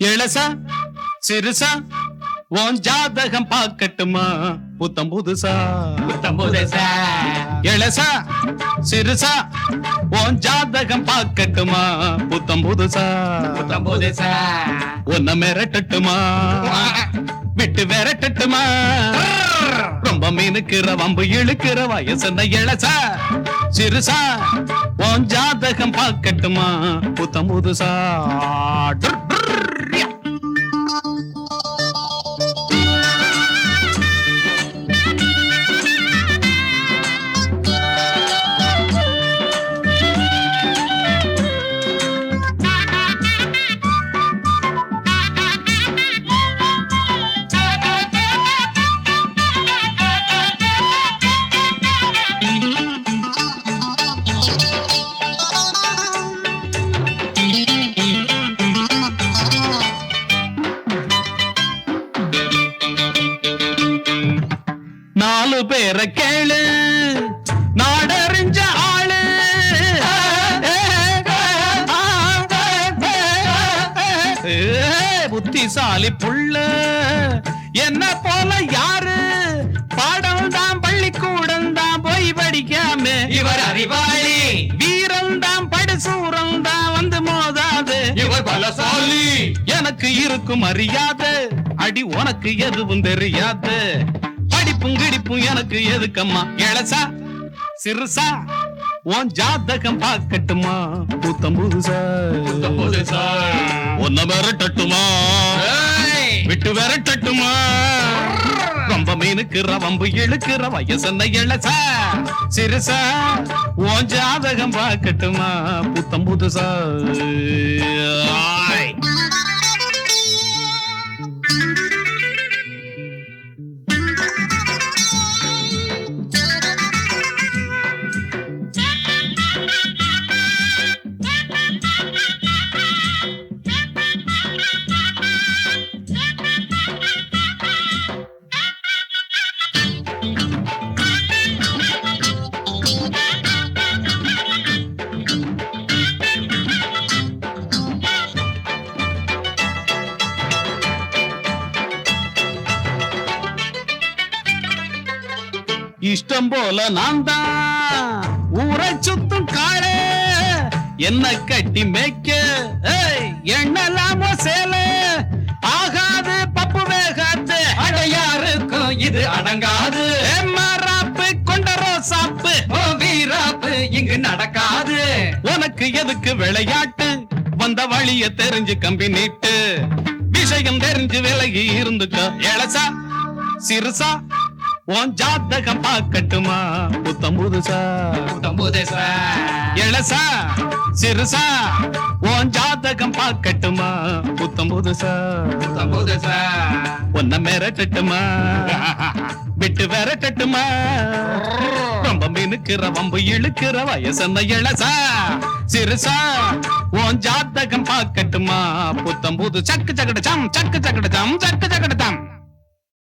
இளசா சிறுசா உன் ஜாதகம் பார்க்கட்டுமா புத்தம் புதுசா இளசா சிறுசா உன் ஜாதகம் பார்க்கட்டுமா புத்தம் புதுசா உன்னை மிரட்டட்டுமா விட்டு விரட்டட்டுமா ரொம்ப மீனுக்கிற வம்பு இழுக்கிற வயசுன இளசா சிறுசா உன் ஜாதகம் பார்க்கட்டுமா புத்தம் புதுசா நாலு பேரை கேளு நாடறிஞ்ச ஆளு புத்திசாலி புள்ள என்ன போல யாரு பாடம் தான் பள்ளிக்கூடம் தான் போய் படிக்காம இவர் அறிவாளி வீரம் தான் படுசூரம் தான் வந்து மோதாது இவர் பலசாலி எனக்கு இருக்கும் அறியாத அடி உனக்கு எதுவும் தெரியாது படிப்பும் கிடிப்பும் எனக்கு எதுக்கம்மா இளசா சிறுசா உன் ஜாதகம் பார்க்கட்டுமா புத்தம் புதுசா உன்னை விரட்டட்டுமா விட்டு விரட்டட்டுமா ரொம்ப மீனுக்கிற வம்பு இழுக்கிற வயசுன இளசா சிறுசா உன் ஜாதகம் பார்க்கட்டுமா புத்தம் புதுசா இஷ்டம் போல நான் தான் ஊரை சுத்தும் காளே என்ன கட்டி மேய்க்க எண்ணலாமோ சேல ஆகாது பப்பு வேகாது அடையாருக்கும் இது அடங்காது மாறாப்பு கொண்ட ரோசாப்பு வீராப்பு இங்கு நடக்காது உனக்கு எதுக்கு விளையாட்டு வந்த வழிய தெரிஞ்சு கம்பி நீட்டு விஷயம் தெரிஞ்சு விலகி இருந்துக்க இளசா சிறுசா உன் ஜாதகம் பார்க்கட்டுமா புத்தம் புதுசா இளசா சிறுசா உன் ஜாதகம் பார்க்கட்டுமா புத்தம் புதுசா உன்னை மிரட்டட்டுமா விட்டு விரட்டட்டுமா ரொம்ப மீனுக்கிற வம்பு இழுக்கிற வயசுன இளசா சிறுசா உன் ஜாதகம் பார்க்கட்டுமா புத்தம் புது சக்கு சக்கட சம் சக்கு சக்கட சம் சக்கு சக்கட சம்